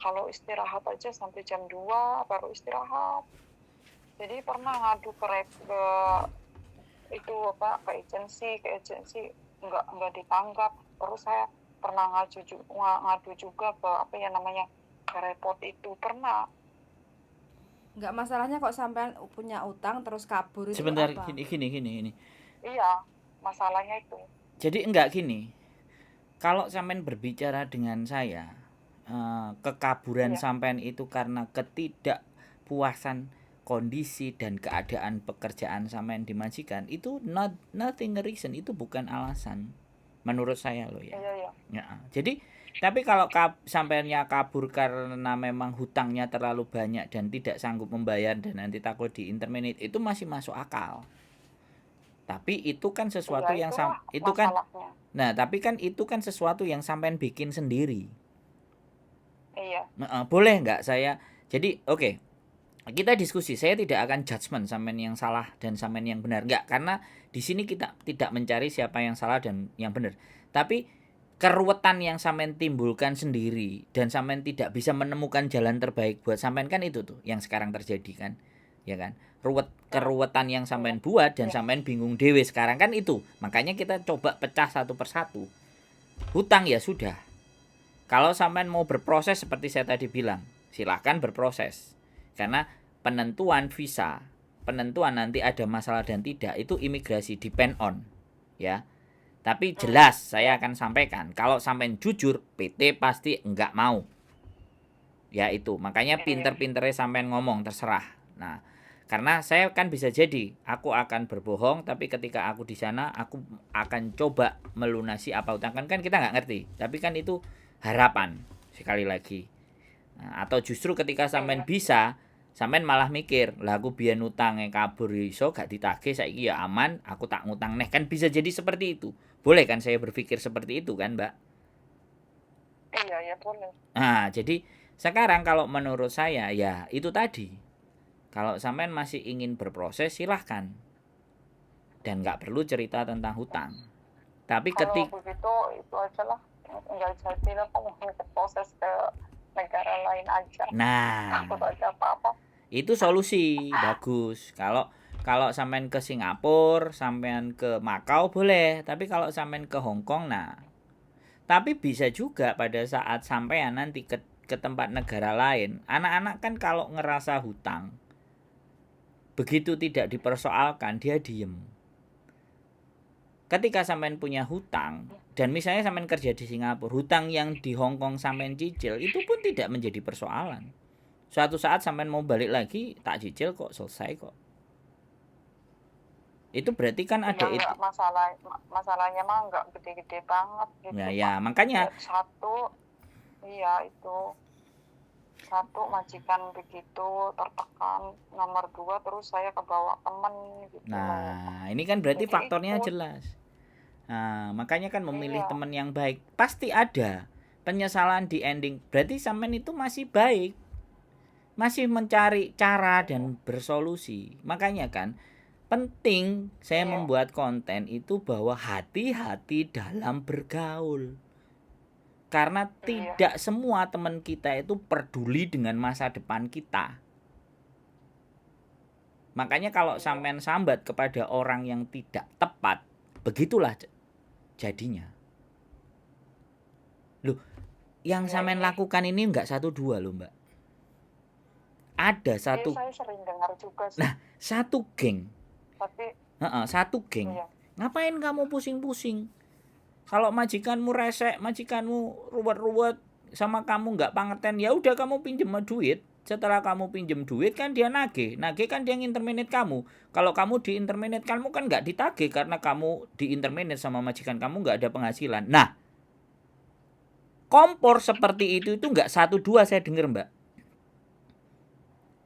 kalau istirahat aja sampai jam 2 baru istirahat. Jadi pernah ngadu ke itu ke agensi nggak ditanggap. Terus saya pernah ngadu juga ke ke repot itu pernah. Nggak, masalahnya kok sampean punya utang terus kabur itu Sebentar, apa? gini. Iya, masalahnya itu. Jadi enggak gini. Kalau sampean berbicara dengan saya, kekaburan Iya, sampean itu karena ketidakpuasan kondisi dan keadaan pekerjaan sampean di majikan, itu nothing reason, itu bukan alasan menurut saya loh ya. iya, iya. Ya, jadi tapi kalau sampeannya kabur karena memang hutangnya terlalu banyak dan tidak sanggup membayar dan nanti takut di interminate, itu masih masuk akal. Tapi itu kan Iya, sesuatu yang itulah itu kan. masalahnya. Nah, tapi kan itu kan sesuatu yang sampean bikin sendiri. Iya, Boleh nggak saya? Jadi, oke. Kita diskusi. Saya tidak akan judgement sampean yang salah dan sampean yang benar. Nggak, karena di sini kita tidak mencari siapa yang salah dan yang benar. Tapi keruwetan yang sampean timbulkan sendiri dan sampean tidak bisa menemukan jalan terbaik buat sampean, kan itu tuh yang sekarang terjadi kan. Ya kan? Keruwetan yang iya, sampean buat dan iya, sampean bingung dewe sekarang kan itu. Makanya kita coba pecah satu persatu. Hutang ya sudah. Kalau sampean mau berproses seperti saya tadi bilang, silahkan berproses. Karena penentuan visa, penentuan nanti ada masalah dan tidak, itu imigrasi depend on, ya. Tapi jelas saya iya, akan sampaikan, kalau sampean jujur, PT pasti enggak mau. Ya itu, makanya iya, pinter-pinternya sampean ngomong terserah. Nah, karena saya kan bisa jadi aku akan berbohong, tapi ketika aku di sana aku akan coba melunasi apa utang, kan kita nggak ngerti. Tapi kan itu harapan sekali lagi. Nah, atau justru ketika sampean iya, bisa, sampean malah mikir, lah aku biyen utangnya kabur iso gak ditagih, saiki ya aman, aku tak ngutang neh, kan bisa jadi seperti itu. Boleh kan saya berpikir seperti itu kan, Mbak? iya, iya, boleh. Nah, jadi sekarang kalau menurut saya ya itu tadi. Kalau sampean masih ingin berproses, silahkan. Dan nggak perlu cerita tentang hutang. Tapi Kalau ketik, begitu itu aja lah, nggak jadi lah, kamu ke proses ke negara lain aja, nah takut ada apa-apa. itu solusi bagus. Kalau kalau sampean ke Singapura, sampean ke Makau boleh. Tapi kalau sampean ke Hong Kong, nah. Tapi bisa juga pada saat sampean nanti ke tempat negara lain, anak-anak kan kalau ngerasa hutang, begitu tidak dipersoalkan dia diem. Ketika sampean punya hutang dan misalnya sampean kerja di Singapura, hutang yang di Hong Kong sampean cicil itu pun tidak menjadi persoalan. Suatu saat sampean mau balik lagi, tak cicil kok, selesai kok. Itu berarti kan Iya, ada nggak itu. masalahnya mah nggak gede-gede banget Ya gitu ya, Pak. makanya Ya satu, iya itu satu majikan begitu tertekan, nomor dua terus saya kebawa temen gitu loh. nah, ini kan berarti Jadi faktornya ikut. jelas. Nah, makanya kan memilih Iya, teman yang baik. Pasti ada penyesalan di ending. Berarti sampean itu masih baik. Masih mencari cara iya, dan bersolusi. Makanya kan penting saya iya, membuat konten itu bahwa hati-hati dalam bergaul. Karena iya, tidak semua teman kita itu peduli dengan masa depan kita. Makanya kalau iya, sampean sambat kepada orang yang tidak tepat, begitulah jadinya. Loh, yang iya sampean ini. lakukan ini enggak satu dua loh, Mbak. Ada Iya satu, saya sering dengar juga sih. nah, satu geng. Tapi Satu geng. iya, Ngapain kamu pusing-pusing? Kalau majikanmu resek, majikanmu ruwet-ruwet sama kamu nggak pangerten, ya udah kamu pinjem duit. Setelah kamu pinjem duit kan dia nagih kan dia nginterminate kamu. Kalau kamu di interminate kamu kan nggak ditagih karena kamu di interminate sama majikan kamu nggak ada penghasilan. Nah, kompor seperti itu nggak satu dua saya dengar, Mbak.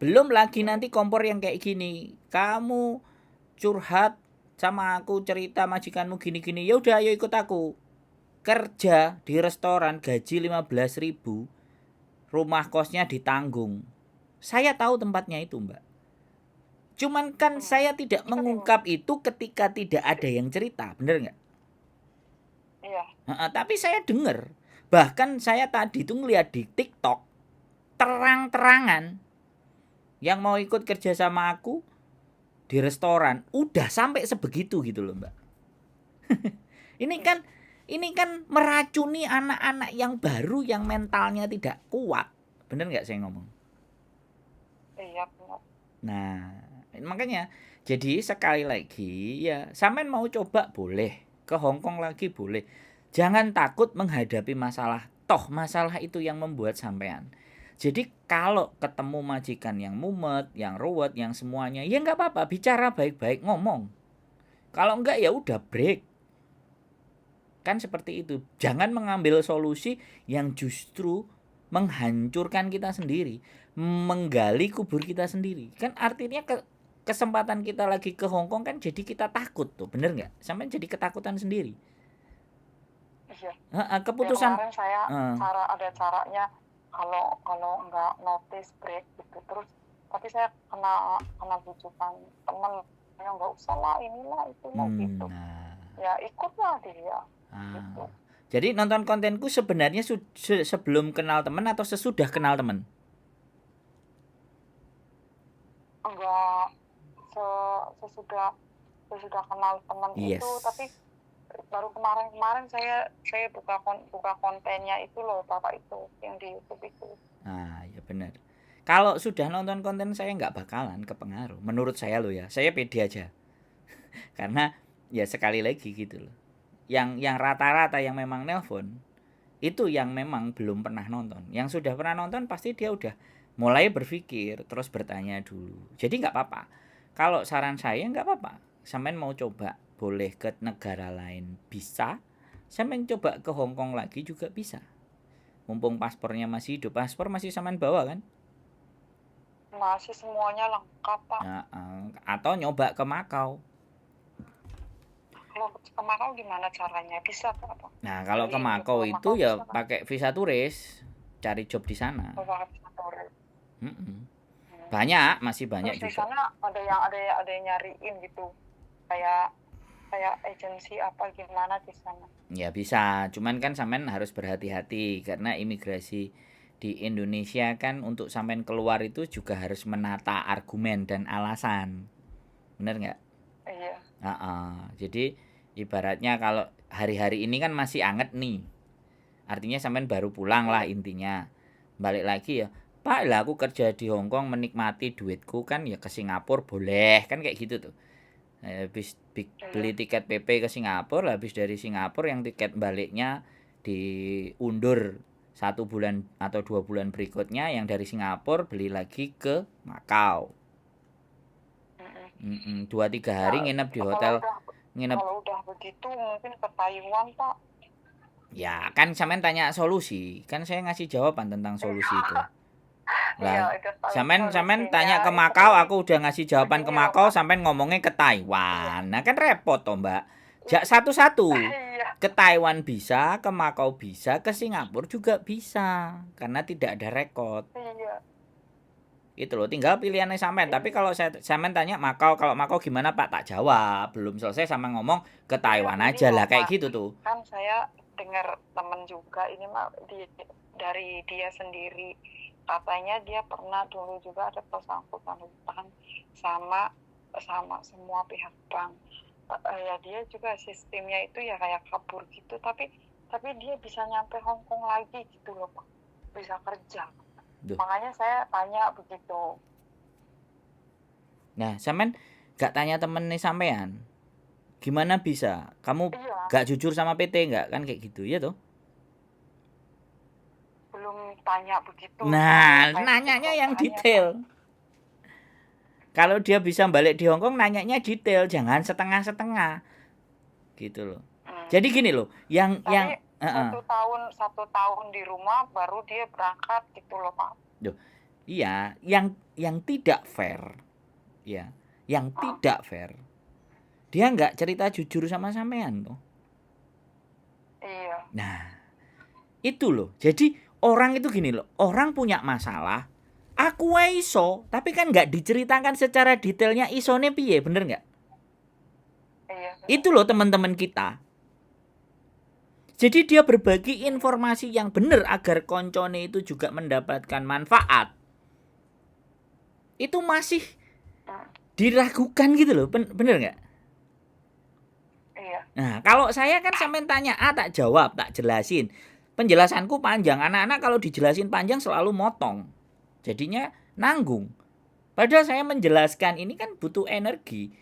Belum lagi nanti kompor yang kayak gini, kamu curhat sama aku cerita majikanmu gini-gini, ya udah ayo ikut aku kerja di restoran gaji 15.000, rumah kosnya ditanggung. Saya tahu tempatnya itu, Mbak. Cuman kan saya tidak sering. mengungkap itu ketika tidak ada yang cerita, bener nggak? Iya, Tapi saya dengar. Bahkan saya tadi tuh ngeliat di TikTok, terang-terangan yang mau ikut kerja sama aku di restoran, udah sampai sebegitu gitu loh, Mbak. Ini kan meracuni anak-anak yang baru yang mentalnya tidak kuat. Bener nggak saya ngomong? Iya benar. Nah, makanya jadi sekali lagi ya, sampean mau coba boleh, ke Hong Kong lagi boleh. Jangan takut menghadapi masalah. Toh masalah itu yang membuat sampean. Jadi kalau ketemu majikan yang mumet, yang ruwet, yang semuanya, ya nggak apa-apa, bicara baik-baik, ngomong. Kalau enggak ya udah break. Kan seperti itu. Jangan mengambil solusi yang justru menghancurkan kita sendiri, menggali kubur kita sendiri. Kan artinya kesempatan kita lagi ke Hong Kong kan jadi kita takut tuh, bener nggak? Sampai jadi ketakutan sendiri. Iya. Ya Keputusan kemarin saya eh, ada caranya kalau nggak notice break gitu terus, tapi saya kena bujukan teman, ya nggak usah lah inilah itulah gitu. nah, Ya ikutlah dia ah. gitu. Jadi nonton kontenku sebenarnya sebelum kenal teman atau sesudah kenal teman? Enggak sesudah kenal teman Yes. itu, tapi baru kemarin saya buka kontennya itu loh, Bapak itu yang di YouTube itu. Nah, ya benar. Kalau sudah nonton konten saya nggak bakalan kepengaruh. Menurut saya loh ya, saya pede aja. Karena ya sekali lagi gitu loh. Yang rata-rata yang memang nelpon itu yang memang belum pernah nonton. Yang sudah pernah nonton pasti dia udah mulai berpikir, terus bertanya dulu. Jadi nggak apa-apa. Kalau saran saya nggak apa-apa. Sampean mau coba boleh ke negara lain bisa. Sampean coba ke Hong Kong lagi juga bisa. Mumpung paspornya masih hidup, paspor masih sampean bawa kan? Masih semuanya lengkap, Pak. Nah, atau nyoba ke Makau. Kalau ke Makau gimana caranya? Bisa Pak? Nah, kalau ke Dari Makau Makau itu ya bisa, Pak? pakai visa turis, cari job di sana. Bapak bisa turis. Banyak, masih banyak Terus di juga. sana ada yang nyariin gitu, kayak agensi apa gimana di sana? Ya bisa, cuman kan sampean harus berhati-hati karena imigrasi di Indonesia kan untuk sampean keluar itu juga harus menata argumen dan alasan. Bener nggak? Iya. Jadi ibaratnya kalau hari-hari ini kan masih anget nih. Artinya sampean baru pulang lah intinya. Balik lagi ya, Pak lah aku kerja di Hong Kong menikmati duitku kan ya ke Singapura boleh kan kayak gitu tuh. Habis beli tiket PP ke Singapura, habis dari Singapura yang tiket baliknya diundur 1 bulan atau 2 bulan berikutnya, yang dari Singapura beli lagi ke Makau. 2-3 hari nginep di hotel. Kalau udah begitu mungkin ke Taiwan, Pak. Ya kan sampean tanya solusi, kan saya ngasih jawaban tentang solusi itu. Lah, sampean tanya ke Makau, aku udah ngasih jawaban ke Makau, sampean ngomongnya ke Taiwan. Nah kan repot toh, Mbak. Jak satu-satu. Ke Taiwan bisa, ke Makau bisa, ke Singapura juga bisa, karena tidak ada rekod. Iya. Itu loh, tinggal pilihannya sampean. Tapi kalau sampean tanya Makau, kalau Makau gimana Pak, tak jawab. Belum selesai sama ngomong ke Taiwan aja lah, kayak gitu tuh. Kan saya dengar temen juga ini mah dari dia sendiri, katanya dia pernah dulu juga ada bersangkutan hutang sama semua pihak bank. Ya dia juga sistemnya itu ya kayak kabur gitu, tapi dia bisa nyampe Hong Kong lagi gitu loh Pak, bisa kerja. Duh. Makanya saya tanya begitu. Nah, sampean gak tanya temen nih sampean, gimana bisa? Kamu gak jujur sama PT nggak kan kayak gitu ya toh? Belum tanya begitu. Nah, nanyanya yang detail. Kalau dia bisa balik di Hong Kong, nanyanya detail, jangan setengah-setengah. Gitu loh. Jadi gini loh, yang 1 tahun di rumah baru dia berangkat gitu loh Pak. Duh, iya, yang tidak fair, ya, yang tidak fair. Dia nggak cerita jujur sama sampean tuh. Iya. Nah, itu loh. Jadi orang itu gini loh, orang punya masalah, aku iso, tapi kan nggak diceritakan secara detailnya isone piye, bener nggak? Iya. Itu loh teman-teman kita. Jadi dia berbagi informasi yang benar agar koncone itu juga mendapatkan manfaat. Itu masih diragukan gitu loh, bener nggak? Iya. Nah, kalau saya kan sampean tanya A tak jawab, tak jelasin. Penjelasanku panjang. Anak-anak kalau dijelasin panjang selalu motong. Jadinya nanggung. Padahal saya menjelaskan ini kan butuh energi,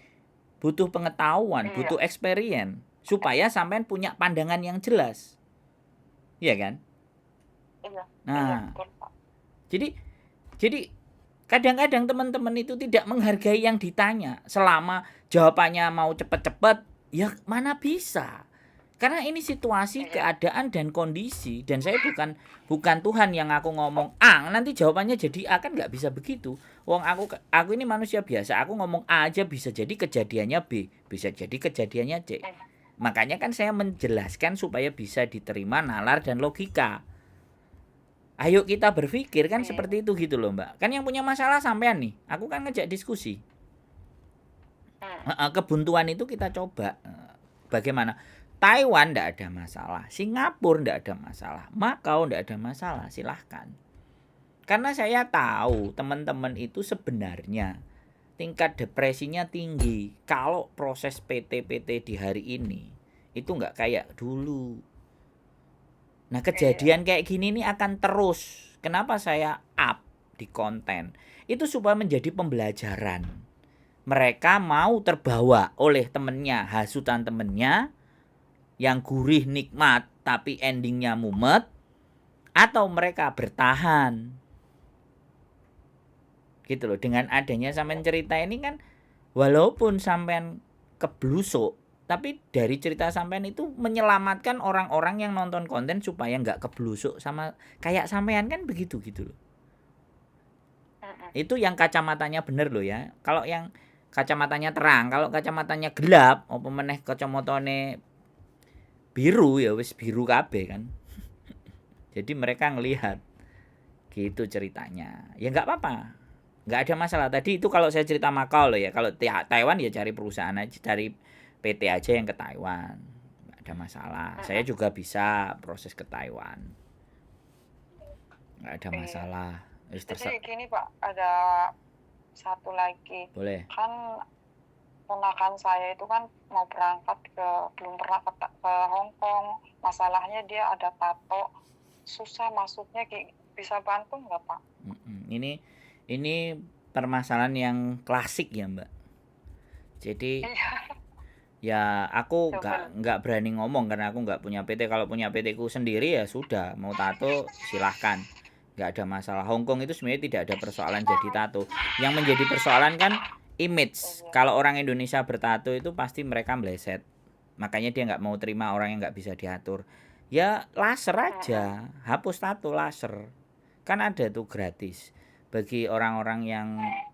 butuh pengetahuan, Iya. butuh experience supaya sampean punya pandangan yang jelas. Iya kan? Iya. Iya, Nah, betul, Pak. jadi kadang-kadang teman-teman itu tidak menghargai yang ditanya. Selama jawabannya mau cepet-cepet, ya mana bisa. Karena ini situasi, Iya. keadaan dan kondisi, dan saya bukan Tuhan yang aku ngomong A nanti jawabannya jadi A, kan nggak bisa begitu. Wong aku ini manusia biasa, aku ngomong A aja bisa jadi kejadiannya B, bisa jadi kejadiannya C. Iya. Makanya kan saya menjelaskan supaya bisa diterima nalar dan logika. Ayo kita berpikir kan Iya. seperti itu gitu loh, Mbak. Kan yang punya masalah sampean nih. Aku kan ngejak diskusi. Kebuntuan itu kita coba. Bagaimana? Taiwan tidak ada masalah, Singapura tidak ada masalah, Makau tidak ada masalah, silahkan. Karena saya tahu teman-teman itu sebenarnya tingkat depresinya tinggi kalau proses PT-PT di hari ini itu nggak kayak dulu. Nah, kejadian kayak gini nih akan terus. Kenapa saya up di konten? Itu supaya menjadi pembelajaran. Mereka mau terbawa oleh temennya, hasutan temennya yang gurih nikmat tapi endingnya mumet, atau mereka bertahan. Gitu loh. Dengan adanya sampean cerita ini kan, walaupun sampean keblusuk, tapi dari cerita sampean itu menyelamatkan orang-orang yang nonton konten supaya nggak keblusuk sama kayak sampean, kan begitu gitu loh. Itu yang kacamatanya bener loh ya. Kalau yang kacamatanya terang, kalau kacamatanya gelap, apa meneh kacamatane biru, ya wis biru kabeh kan. Jadi mereka ngelihat gitu ceritanya. Ya nggak apa-apa, nggak ada masalah. Tadi itu kalau saya cerita Makau loh ya. Kalau Taiwan ya cari perusahaan aja, cari PT aja yang ke Taiwan, nggak ada masalah. Saya juga bisa proses ke Taiwan, nggak ada masalah. Jadi gini Pak, ada satu lagi. Boleh. Kan ponakan saya itu kan mau berangkat belum pernah ke Hong Kong. Masalahnya dia ada tato, susah masuknya. Bisa bantu nggak Pak? Ini permasalahan yang klasik ya Mbak. Jadi ya aku nggak berani ngomong karena aku nggak punya PT. Kalau punya PT ku sendiri ya sudah, mau tato silahkan, nggak ada masalah. Hong Kong itu sebenarnya tidak ada persoalan jadi tato. Yang menjadi persoalan kan image. Kalau orang Indonesia bertato itu pasti mereka meleset. Makanya dia nggak mau terima orang yang nggak bisa diatur. Ya laser aja, hapus tato laser. Kan ada tuh gratis bagi orang-orang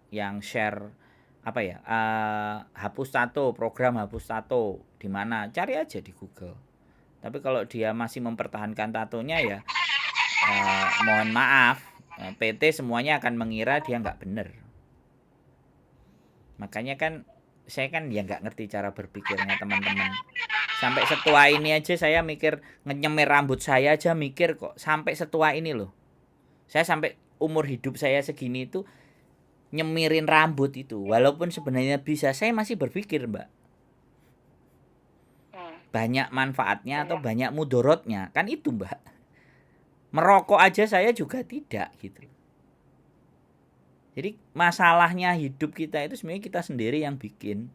yang share apa ya, hapus tato, program hapus tato di mana, cari aja di Google. Tapi kalau dia masih mempertahankan tatonya ya mohon maaf, PT semuanya akan mengira dia nggak bener. Makanya kan saya kan ya nggak ngerti cara berpikirnya teman-teman. Sampai setua ini aja saya mikir nyemir rambut saya aja mikir kok, sampai setua ini loh. Saya sampai umur hidup saya segini itu nyemirin rambut itu, walaupun sebenarnya bisa, saya masih berpikir Mbak, banyak manfaatnya atau banyak mudorotnya, kan itu Mbak. Merokok aja saya juga tidak gitu. Jadi masalahnya hidup kita itu sebenarnya kita sendiri yang bikin.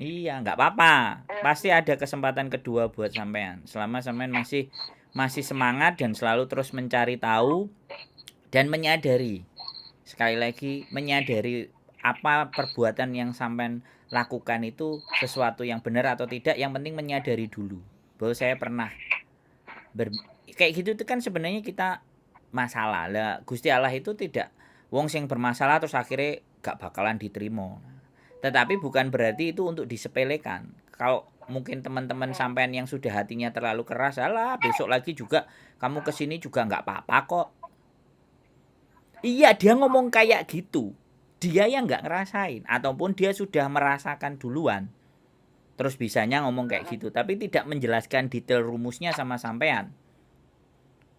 Iya, nggak apa-apa. Pasti ada kesempatan kedua buat sampean. Selama sampean masih semangat dan selalu terus mencari tahu dan menyadari. Sekali lagi menyadari apa perbuatan yang sampean lakukan itu sesuatu yang benar atau tidak. Yang penting menyadari dulu bahwa saya pernah kayak gitu. Itu kan sebenarnya kita masalah lah. Gusti Allah itu tidak wong sing bermasalah terus akhirnya gak bakalan diterima. Tetapi bukan berarti itu untuk disepelekan. Kalau mungkin teman-teman sampean yang sudah hatinya terlalu keras, alah besok lagi juga kamu kesini juga nggak apa-apa kok. Iya, dia ngomong kayak gitu, dia yang nggak ngerasain ataupun dia sudah merasakan duluan, terus bisanya ngomong kayak gitu, tapi tidak menjelaskan detail rumusnya sama sampean.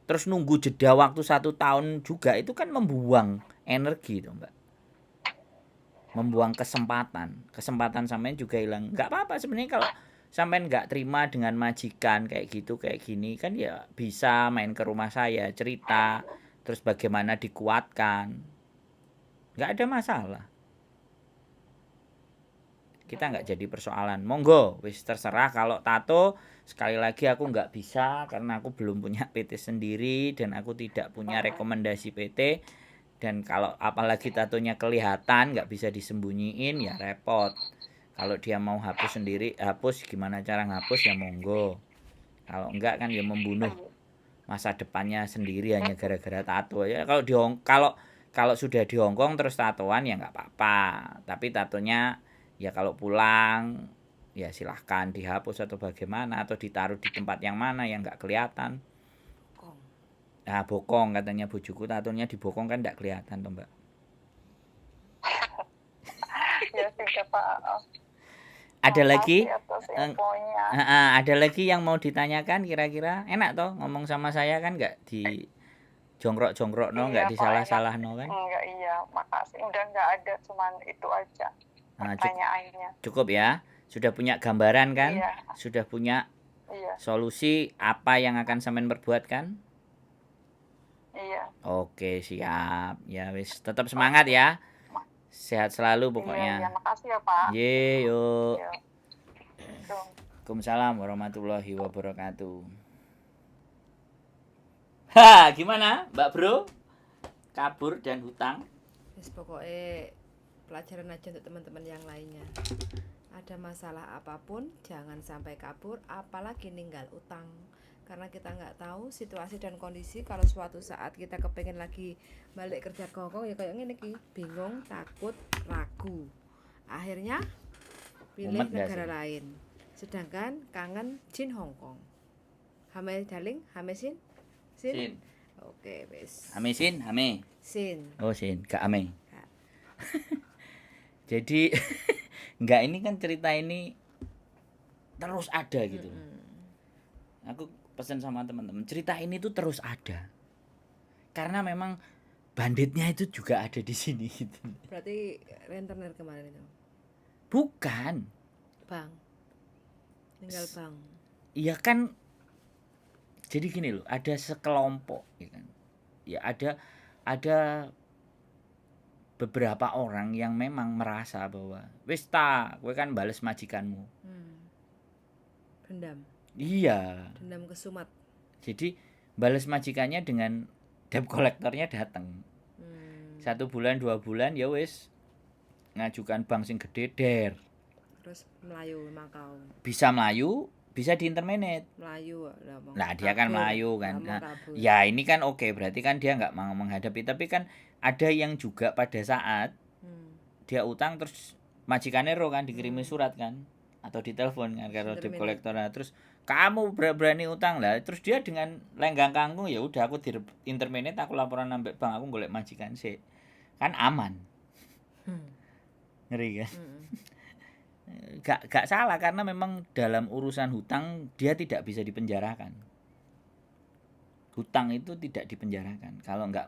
Terus nunggu jeda waktu 1 tahun juga, itu kan membuang energi tuh Mbak. Membuang kesempatan sampean juga hilang. Nggak apa-apa sebenarnya kalau sampean nggak terima dengan majikan kayak gitu kayak gini, kan ya bisa main ke rumah saya cerita terus bagaimana dikuatkan, nggak ada masalah, kita nggak jadi persoalan. Monggo wis terserah. Kalau tato sekali lagi aku nggak bisa karena aku belum punya PT sendiri dan aku tidak punya rekomendasi PT. Dan kalau apalagi tatonya kelihatan nggak bisa disembunyiin ya repot. Kalau dia mau hapus sendiri, hapus, gimana cara ngapus ya monggo. Kalau enggak kan ya membunuh masa depannya sendiri hanya gara-gara tato ya. Kalau kalau sudah di Hongkong terus tatoan ya nggak apa-apa. Tapi tatonya ya kalau pulang ya silahkan dihapus atau bagaimana, atau ditaruh di tempat yang mana yang nggak kelihatan. Nah, bokong katanya bojoku, tatonya di bokong kan nggak kelihatan toh Mbak. Ya sudah Pak. Ada lagi? Makasih atas infonya. Ada lagi yang mau ditanyakan kira-kira? Enak toh ngomong sama saya kan, nggak di jongkrok-jongkrok no, nggak Iya, Pak, disalah-salah no kan? Enggak, iya, makasih. Udah nggak ada, cuman itu aja Nah, pertanyaannya. cukup ya. Sudah punya gambaran kan? Iya, Sudah punya iya, solusi apa yang akan sampean perbuat kan? iya. Oke, siap. Ya wis, tetap semangat ya. Sehat selalu Iya, pokoknya. makasih ya Pak. Ye, yuk. Iya. Tuh. Waalaikumsalam warahmatullahi wabarakatuh. Ha, gimana, Mbak Bro? Kabur dan hutang? Wis pokoknya pelajaran aja untuk teman-teman yang lainnya. Ada masalah apapun jangan sampai kabur, apalagi ninggal utang. Karena kita nggak tahu situasi dan kondisi. Kalau suatu saat kita kepengen lagi balik kerja ke Hongkong ya kayak gini ki, bingung, takut, ragu. Akhirnya pilih Mumet nggak negara sih? lain. Sedangkan kangen Jin Hongkong. Hame darling, hame sin? Sin. Oke, wes. Ame sin, ame. Sin. Oh, sin, gak ame. Gak. Jadi enggak, ini kan cerita ini terus ada gitu. Aku pesan sama teman-teman, cerita ini tuh terus ada. Karena memang banditnya itu juga ada di sini gitu. Berarti rentenir kemarin itu. Bukan. Bang. Tinggal bang. Iya kan, jadi gini loh, ada sekelompok ya kan. Ya ada beberapa orang yang memang merasa bahwa wis ta, kowe kan bales majikanmu. Dendam. Iya. Dendam kesumat. Jadi bales majikannya dengan debt kolektornya datang. 1 bulan 2 bulan ya wis ngajukan bank sing gede der. Terus Melayu Makau. Bisa Melayu, bisa diinterminate. Melayu lah. Nah, dia kan Melayu kan. Nah, ya ini kan oke, berarti kan dia nggak mau menghadapi. Tapi kan ada yang juga pada saat dia utang terus majikannya roh kan, dikirimin surat kan, atau ditelepon kan kalau debt kolektor. Nah, terus kamu berani utang lah, terus dia dengan lenggang kangkung ya udah aku di interminate, aku laporan sampai bank, aku golek majikan sih. Kan aman. Ngeri kan? Gak salah karena memang dalam urusan hutang dia tidak bisa dipenjarakan. Hutang itu tidak dipenjarakan. Kalau nggak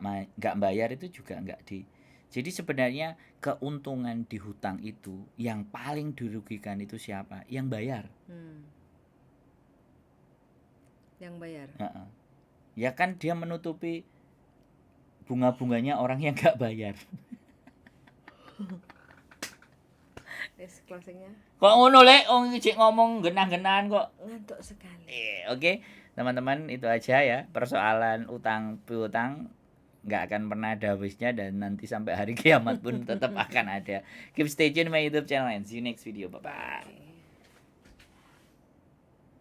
bayar itu juga nggak di. Jadi sebenarnya keuntungan di hutang itu yang paling dirugikan itu siapa? Yang bayar. Yang bayar. Ya kan dia menutupi bunga-bunganya orang yang nggak bayar. Closingnya. Kok ngono lek, ngomong genah-genahan kok. Ngantuk sekali. Oke, teman-teman, itu aja ya persoalan utang piutang, nggak akan pernah ada habisnya dan nanti sampai hari kiamat pun tetap akan ada. Keep stay tune my YouTube channel and see you next video. Bye bye.